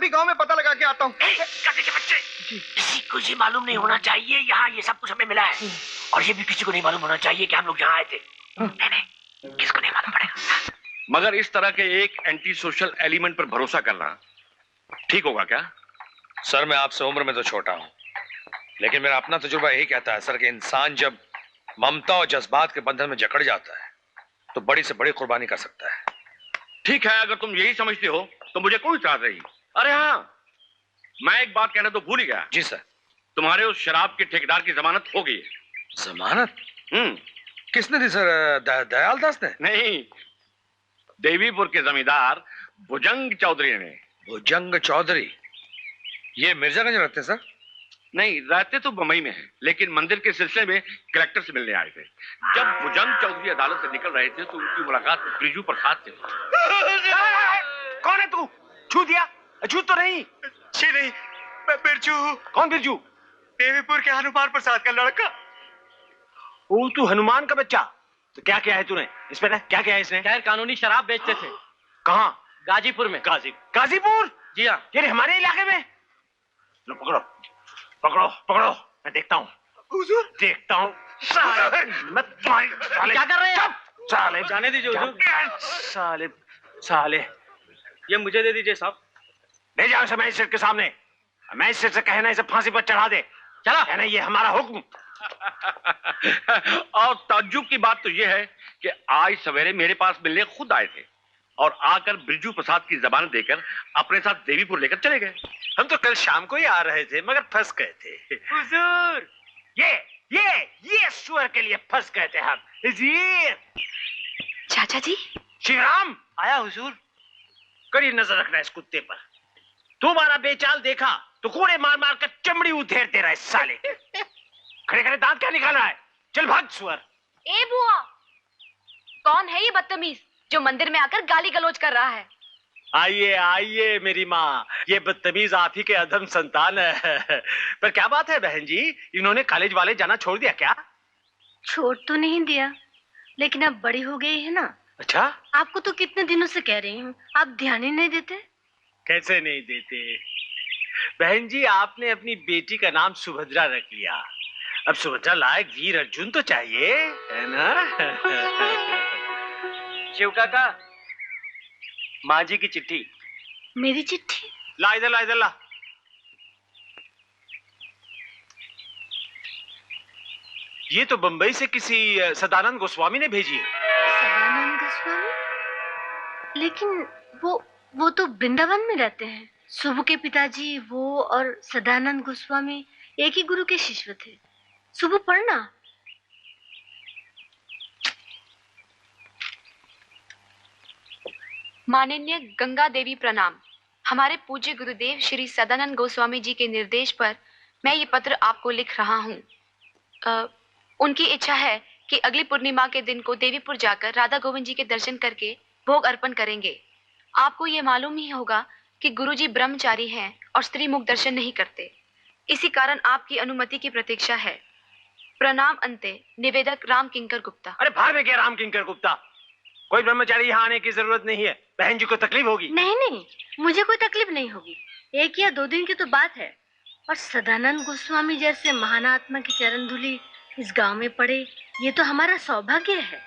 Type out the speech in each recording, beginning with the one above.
भी गांव में पता लगा के आता हूँ। गधे के बच्चे, किसी को ये मालूम नहीं होना चाहिए यहाँ ये सब कुछ हमें मिला है, और ये भी किसी को नहीं मालूम होना चाहिए कि हम लोग यहाँ आए थे। नहीं, किसको नहीं मालूम पड़ेगा। मगर इस तरह के एक एंटी सोशल एलिमेंट पर भरोसा करना ठीक होगा क्या? सर, मैं आपसे उम्र में तो छोटा हूँ, लेकिन मेरा अपना तजुर्बा यही कहता है सर कि इंसान जब ममता और जज्बात के बंधन में जकड़ जाता है तो बड़ी से बड़ी कुर्बानी कर सकता है। ठीक है, अगर तुम यही समझते हो तो मुझे कोई इतराज नहीं। अरे हाँ, मैं एक बात कहना तो भूल ही गया। जी सर। तुम्हारे उस शराब के ठेकेदार की जमानत हो गई है। जमानत? किसने दी सर? दयाल दास ने? नहीं, देवीपुर के जमींदार भुजंग चौधरी ने। भुजंग चौधरी? ये मिर्जागंज रहते सर? नहीं, रहते तो बम्बई में हैं, लेकिन मंदिर के सिलसिले में कलेक्टर से मिलने आए थे। जब भुजंग चौधरी अदालत से निकल रहे थे तो उनकी मुलाकात ब्रिजू प्रसाद से। कौन है तू? छू दिया? छू तो नहीं। जी नहीं, मैं बिरजू। कौन बिरजू? देवीपुर के हनुमान प्रसाद का लड़का। ओ, तू हनुमान का बच्चा? तो क्या किया है तूने? इसमें ना क्या किया है इसने? गैर कानूनी शराब बेचते थे। कहाँ? गाजीपुर में। गाजीपुर? जी हाँ। ये हमारे इलाके में? लो पकड़ो पकड़ो पकड़ो, मैं देखता हूँ। हुजूर, देखता हूँ। मैं तुम्हारी क्या कर रहे हैं? साले जाने दीजिए हुजूर। साले साले, ये मुझे दे दीजिए साहब। ले जाओ इसे मैजिस्ट्रेट के सामने। मैजिस्ट्रेट से कहना इसे फांसी पर चढ़ा दे। चला कहना ये हमारा हुक्म। और ताज्जुब की बात तो यह है कि आज सवेरे मेरे पास मिलने खुद आए थे और आकर ब्रिजू प्रसाद की जमानत देकर अपने साथ देवीपुर लेकर चले गए। हम तो कल शाम को ही आ रहे थे मगर फंस गए थे। हुजूर, ये सुअर के लिए फंस गए थे हम। जी चाचा जी। श्रीराम आया हुजूर। कड़ी नजर रखना इस कुत्ते पर। तुम्हारा बेचाल देखा तो कोड़े मार मार कर चमड़ी उधेरते रहे साले। खड़े खड़े दांत क्या निकाल रहा है? चल भाग सुअर। ए बुआ, कौन है ये बदतमीज जो मंदिर में आकर गाली गलौज कर रहा है? आइए आइए मेरी माँ, ये बदतमीज आप ही के अधम संतान है। पर क्या बात है बहन जी, इन्होंने कॉलेज वाले जाना छोड़ दिया क्या? छोड़ तो नहीं दिया, लेकिन अब बड़ी हो गई है ना। अच्छा, आपको तो कितने दिनों से कह रही हूँ, आप ध्यान ही नहीं देते। कैसे नहीं देते बहन जी, आपने अपनी बेटी का नाम सुभद्रा रख लिया। अब सुभद्रा लायक वीर अर्जुन तो चाहिए, है ना? शिव काका, माँ जी की चिट्ठी। मेरी चिट्ठी? ला इधर ला, इधर ला। ये तो बंबई से किसी सदानंद गोस्वामी ने भेजी है। सदानंद गोस्वामी? लेकिन वो तो वृंदावन में रहते हैं। सुबु के पिताजी वो और सदानंद गोस्वामी एक ही गुरु के शिष्य थे। सुबु पढ़ना। माननीय गंगा देवी प्रणाम। हमारे पूज्य गुरुदेव श्री सदानंद गोस्वामी जी के निर्देश पर मैं ये पत्र आपको लिख रहा हूँ। उनकी इच्छा है कि अगली पूर्णिमा के दिन को देवीपुर जाकर राधा गोविंद जी के दर्शन करके भोग अर्पण करेंगे। आपको ये मालूम ही होगा कि गुरुजी ब्रह्मचारी हैं और स्त्री मुख दर्शन नहीं करते। इसी कारण आपकी अनुमति की प्रतीक्षा है। प्रणाम अंते, निवेदक राम किंकर गुप्ता। अरे बाहर में क्या राम किंकर गुप्ता? कोई ब्रह्मचारी यहाँ आने की जरूरत नहीं है। बहन जी को तकलीफ होगी। नहीं, मुझे कोई तकलीफ नहीं होगी। 1 या 2 दिन की तो बात है। और सदानंद गोस्वामी जैसे महान आत्मा की चरण धूलि इस गांव में पड़े, ये तो हमारा सौभाग्य है।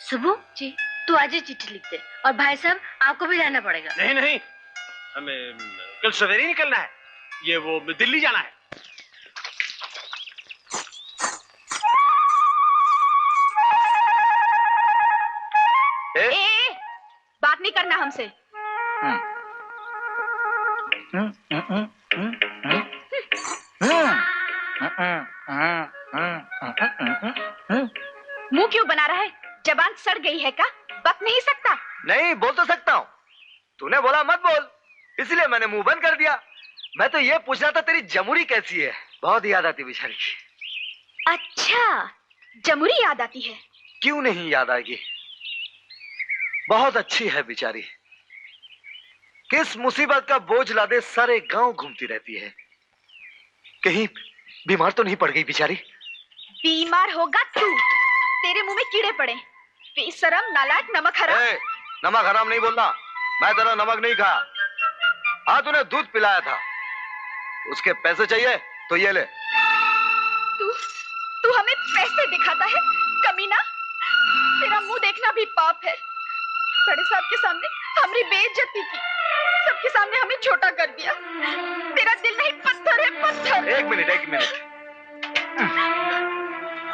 सुबु जी, तू आज ही चिट्ठी लिख दे। और भाई साहब, आपको भी जाना पड़ेगा। नहीं, हमें कल सवेरे निकलना है। ये वो दिल्ली जाना है। बात नहीं करना हमसे। मुंह क्यों बना रहा है? जबान सड़ गई है क्या? बक नहीं सकता? नहीं, बोल तो सकता हूँ। तूने बोला मत बोल, इसलिए मैंने मुंह बंद कर दिया। मैं तो ये पूछ रहा था तेरी जमुरी कैसी है? बहुत याद आती बेचारी की। अच्छा, जमुरी याद आती है? क्यों नहीं याद आएगी? बहुत अच्छी है बेचारी। किस मुसीबत का बोझ लादे सारे गांव घूमती रहती है। कहीं बीमार तो नहीं पड़ गई बेचारी? बीमार होगा तू। तेरे मुंह में कीड़े पड़े। बेशरम, नालायक, नमक हराम। नमक हराम नहीं बोलना। मैं तेरा नमक नहीं खा। आज उन्हें दूध पिलाया था। उसके पैसे चाहिए तो ये ले। तू हमें पैसे दिखाता है कमीना। तेरा मुंह देखना भी पाप है। बड़े साहब के सामने हमारी बेइज्जती की, सबके सामने हमें छोटा कर दिया। तेरा दिल नहीं पत्थर है, पत्थर। एक मिनट।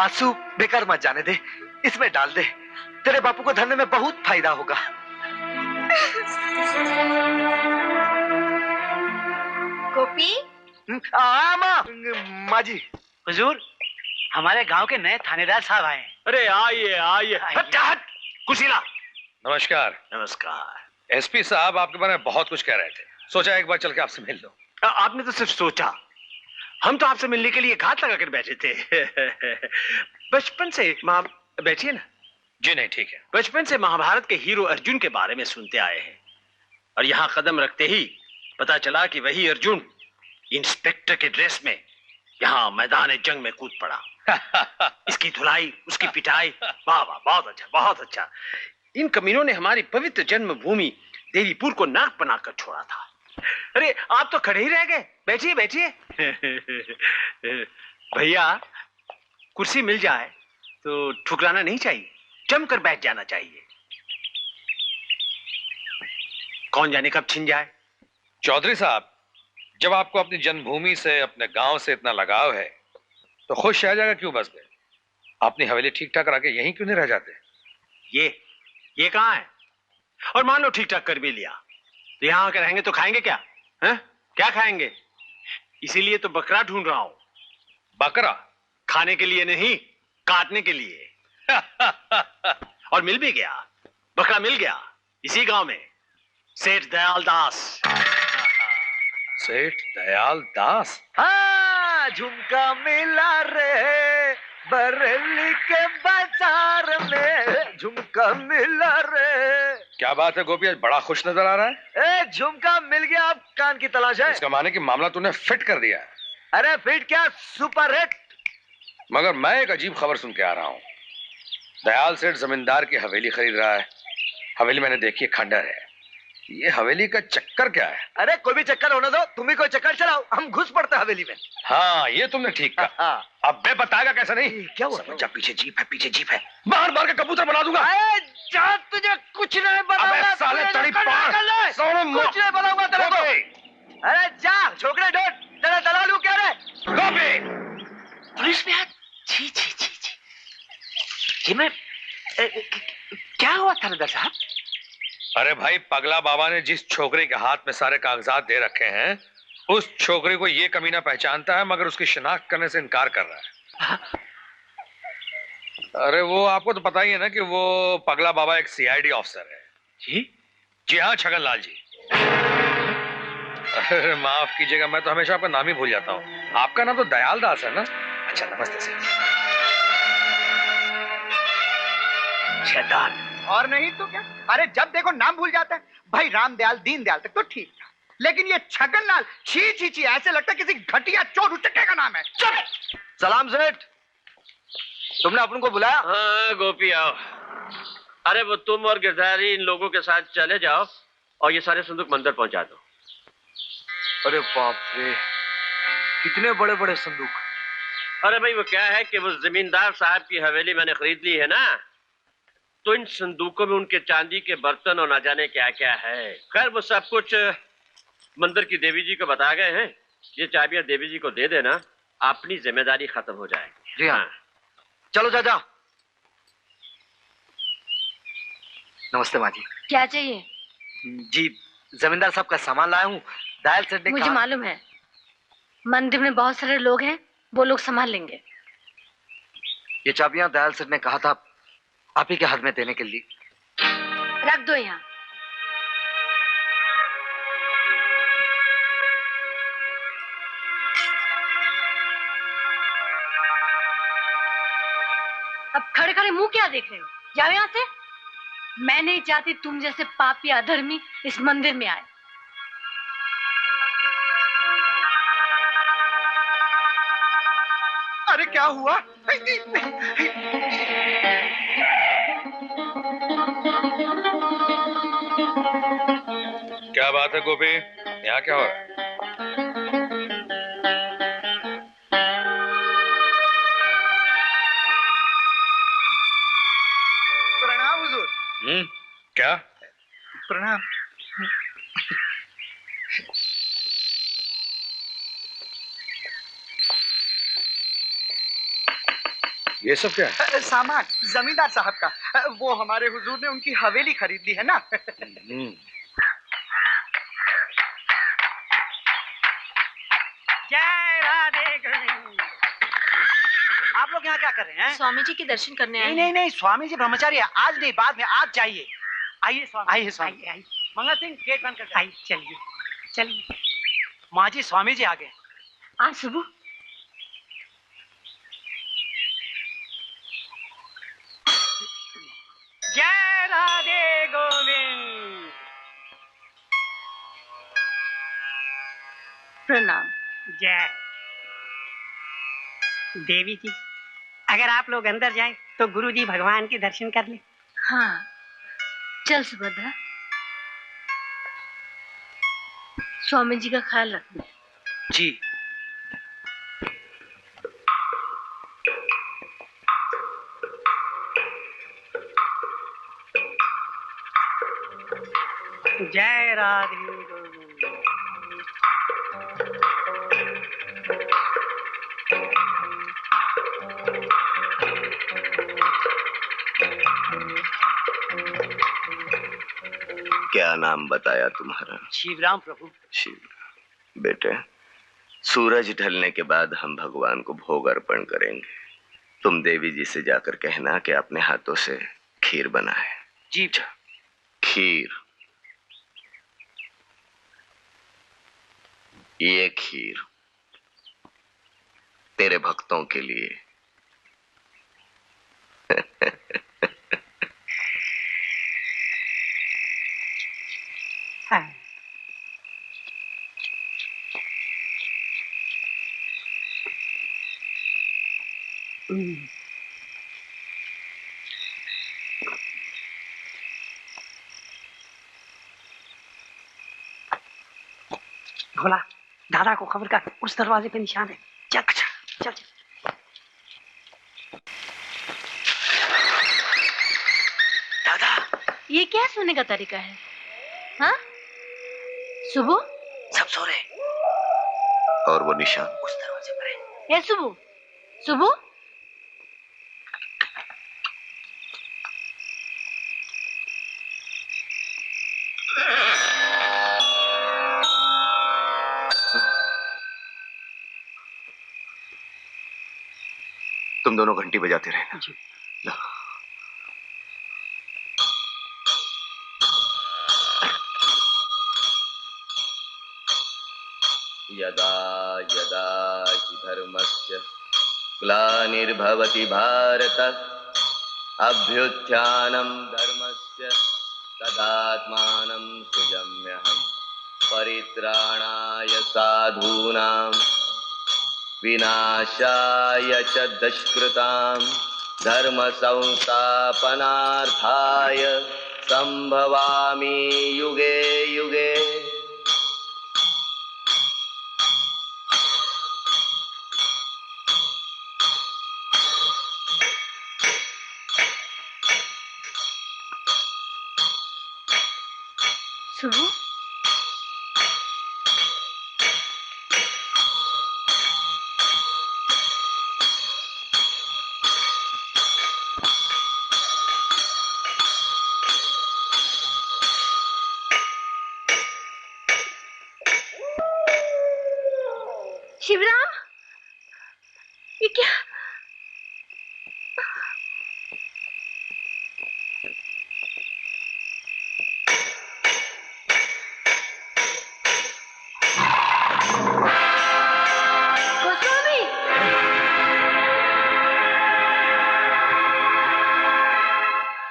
आंसू बेकार मत जाने दे, इसमें डाल दे। तेरे बापू को धरने में बहुत फायदा होगा। गोपी। माँ जी। हुजूर, हमारे गांव के नए थानेदार साहब आए हैं। अरे आइए। हट कुशीला। नमस्कार। नमस्कार। एसपी साहब आपके बारे में बहुत कुछ कह रहे थे, सोचा एक बार चल के आपसे मिल लो। आपने तो सिर्फ सोचा, हम तो आपसे मिलने के लिए घात लगा कर बैठे थे। बचपन से बैठिए ना। जी नहीं, ठीक है। बचपन से महाभारत के हीरो अर्जुन के बारे में सुनते आए हैं, और यहाँ कदम रखते ही पता चला कि वही अर्जुन इंस्पेक्टर के ड्रेस में यहाँ मैदान जंग में कूद पड़ा। इसकी धुलाई, उसकी पिटाई, वाह वाह, बहुत अच्छा, बहुत अच्छा। इन कमीनों ने हमारी पवित्र जन्मभूमि देवीपुर को नाक बनाकर छोड़ा था। अरे आप तो खड़े ही रह गए, बैठिए। भैया, कुर्सी मिल जाए तो ठुकराना नहीं चाहिए, जमकर बैठ जाना चाहिए। कौन जाने कब छिन जाए। चौधरी साहब, जब आपको अपनी जन्मभूमि से, अपने गांव से इतना लगाव है तो खुद शहजादा क्यों बस गए? अपनी हवेली ठीक ठाक रख के यहीं क्यों नहीं रह जाते? ये कहाँ है? और मान लो ठीक ठाक कर भी लिया तो यहाँ आकर रहेंगे तो खाएंगे क्या? हैं? क्या खाएंगे? इसीलिए तो बकरा ढूंढ रहा हूं। बकरा? खाने के लिए नहीं, काटने के लिए। और मिल भी गया, बकरा मिल गया इसी गांव में, सेठ दयाल दास। सेठ दयाल दास? हाँ, झुमका मिला रे बरेली के बाजार में, झुमका मिला रे। क्या बात है गोपी, आज बड़ा खुश नजर आ रहा है। झुमका मिल गया, अब कान की तलाश है। इसका माने कि मामला तूने फिट कर दिया। अरे फिट क्या, सुपर हिट। मगर मैं एक अजीब खबर सुन के आ रहा हूँ। दयाल सेठ जमींदार की हवेली खरीद रहा है। हवेली मैंने देखी है, खंडर है। ये हवेली का चक्कर क्या है? अरे कोई भी चक्कर होने दो, तुम ही कोई चक्कर चलाओ, हम घुस पड़ते हवेली में। हाँ, ये तुमने ठीक कहा। अब बे बताएगा कैसे नहीं? क्या हुआ? समझा, पीछे जीप है। मार मार के कबूतर बना दूंगा। जा, तुझे कुछ नहीं बनाऊंगा। साले तड़ी पार, कुछ नहीं बनाऊंगा तेरे को। अरे जा, छोकरे डोट, तेरा दलालू क्या रे? गोपी, पुलिस में हाथ। छी। ये मैं क्या हुआ थानेदार साहब? अरे भाई, पगला बाबा ने जिस छोकरे के हाथ में सारे कागजात दे रखे हैं, उस छोकरे को ये कमीना पहचानता है, मगर उसकी शिनाख्त करने से इनकार कर रहा है। अरे वो आपको तो पता ही है ना कि वो पगला बाबा एक सीआईडी ऑफिसर है। जी हाँ, छगन लाल जी। अरे माफ कीजिएगा, मैं तो हमेशा आपका नाम ही भूल जाता हूँ। आपका नाम तो दयाल दास है ना? अच्छा, नमस्ते सर। शैतान। और नहीं तो क्या, अरे जब देखो नाम भूल जाता है। भाई रामदयाल, दीनदयाल तक तो ठीक था, लेकिन ये छगनलाल, छी, ऐसे लगता है किसी घटिया चोर उचक्के का नाम है। चुप। सलाम सेठ, तुमने अपन को बुलाया? हाँ गोपी, आओ। अरे वो तुम और गिरधारी इन लोगों के साथ चले जाओ और ये सारे संदूक मंदिर पहुंचा दो। अरे बाप रे, कितने बड़े बड़े संदूक। अरे भाई, वो क्या है कि वो जमींदार साहब की हवेली मैंने खरीद ली है ना, तो इन संदूकों में उनके चांदी के बर्तन और ना जाने क्या क्या है। खैर वो सब कुछ मंदिर की देवी जी को बता गए हैं। ये चाबियां देवी जी को दे देना, अपनी जिम्मेदारी खत्म हो जाएगी। जी हाँ। चलो जा। नमस्ते माँ जी। क्या चाहिए? जी, जमींदार साहब का सामान लाया हूँ। दयाल सेठ ने मुझे मालूम है, मंदिर में बहुत सारे लोग हैं, वो लोग संभाल लेंगे। ये चाबियां दयाल सेठ ने कहा था आप ही के हाथ में देने के लिए। रख दो यहाँ। अब खड़े खड़े मुंह क्या देख रहे हो? जाओ यहाँ से। मैं नहीं चाहती तुम जैसे पापी अधर्मी इस मंदिर में आए। अरे क्या हुआ? क्या बात है गोपी, यहाँ क्या हो रहा है? प्रणाम हुजूर। क्या? प्रणाम। ये सब क्या है? सामान जमींदार साहब का। वो हमारे हुजूर ने उनकी हवेली खरीद ली है ना। जय राधे गोविंद। आप लोग यहाँ क्या कर रहे हैं? स्वामी जी के दर्शन करने आए नहीं, स्वामी जी ब्रह्मचारी है। आज नहीं, बाद में, आज चाहिए। आइए स्वामी, आइए स्वामी, आइए। मंगल सिंह गेट बंद कर। आइए, चलिए चलिए। माँ जी, स्वामी जी आ गए। आज सुबह जय राधे गोविंद। प्रणाम। जय देवी जी, अगर आप लोग अंदर जाएं तो गुरु जी भगवान के दर्शन कर लें। हाँ, चल सुभद्रा, स्वामी जी का ख्याल रखना। जी। जय राधे गोविंद। क्या नाम बताया तुम्हारा? शिवराम प्रभु। शिव। बेटे, सूरज ढलने के बाद हम भगवान को भोग अर्पण करेंगे। तुम देवी जी से जाकर कहना कि अपने हाथों से खीर बनाए। जी। खीर, ये खीर तेरे भक्तों के लिए। हाँ। भोला, दादा को खबर कर, उस दरवाजे पे निशान है। चल चल। दादा, ये क्या सोने का तरीका है? हाँ? सुबह सब सो रहे, और वो निशान उस दरवाजे पर है। ए सुबह, सुबह, तुम दोनों घंटी बजाते रहना। यदा यदा हि धर्मस्य ग्लानिर्भवति भारत अभ्युत्थानं धर्मस्य तदात्मानं सृजाम्यहम् परित्राणाय साधूनां विनाशाय च दुष्कृतां धर्म संस्थापनार्थाय संभवामि युगे युगे। सुबह, शिवराम, ये क्या? गोस्वामी,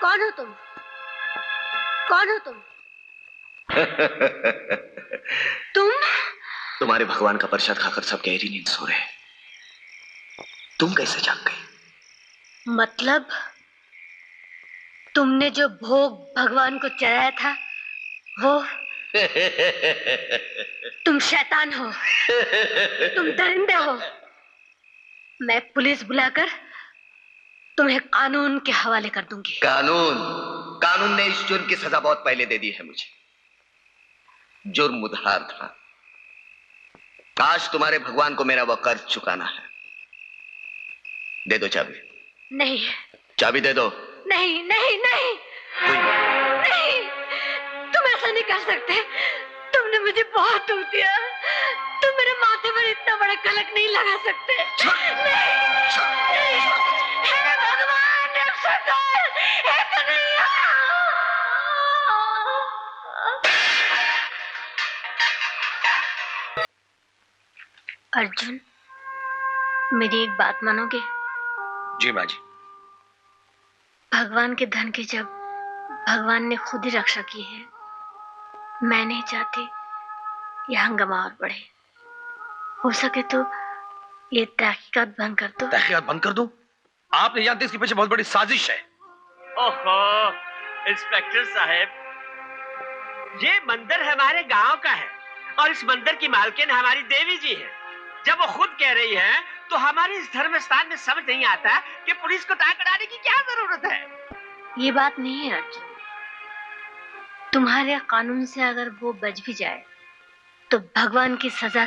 कौन हो तुम? कौन हो तुम? तुम? तुम्हारे भगवान का प्रसाद खाकर सब गहरी नींद सो रहे। तुम कैसे जाग गई? मतलब तुमने जो भोग भगवान को चढ़ाया था तुम शैतान हो, तुम दरिंदे हो। मैं पुलिस बुलाकर तुम्हें कानून के हवाले कर दूंगी। कानून ने इस जुर्म की सजा बहुत पहले दे दी है मुझे। जुर्म उधार था। काश तुम्हारे भगवान को मेरा वह कर्ज चुकाना है। दे दो चाबी। नहीं। चाबी दे दो। नहीं नहीं नहीं नहीं, तुम ऐसा नहीं कर सकते। तुमने मुझे बहुत दुख दिया। तुम मेरे माथे पर इतना बड़ा कलंक नहीं लगा सकते। नहीं, हे भगवान, हे कन्हैया। अर्जुन, मेरी एक बात मानोगे? जी माँ जी। भगवान के धन की जब भगवान ने खुद ही रक्षा की है, मैं नहीं चाहती यह हंगामा और बढ़े। हो सके तो ये तहकीकात बंद कर दो। तहकीकात बंद कर दूं? आप नहीं जानते इसके पीछे बहुत बड़ी साजिश है। ओहो, इंस्पेक्टर साहब, ये मंदिर हमारे गांव का है और इस मंदिर की मालकिन हमारी देवी जी है। जब वो खुद कह रही है तो हमारे इस धर्म स्थान में समझ नहीं आता कि पुलिस को ताक अड़ाने की क्या जरूरत है। ये बात नहीं है अर्जुन। तुम्हारे कानून से अगर वो बच भी जाए तो भगवान की सजा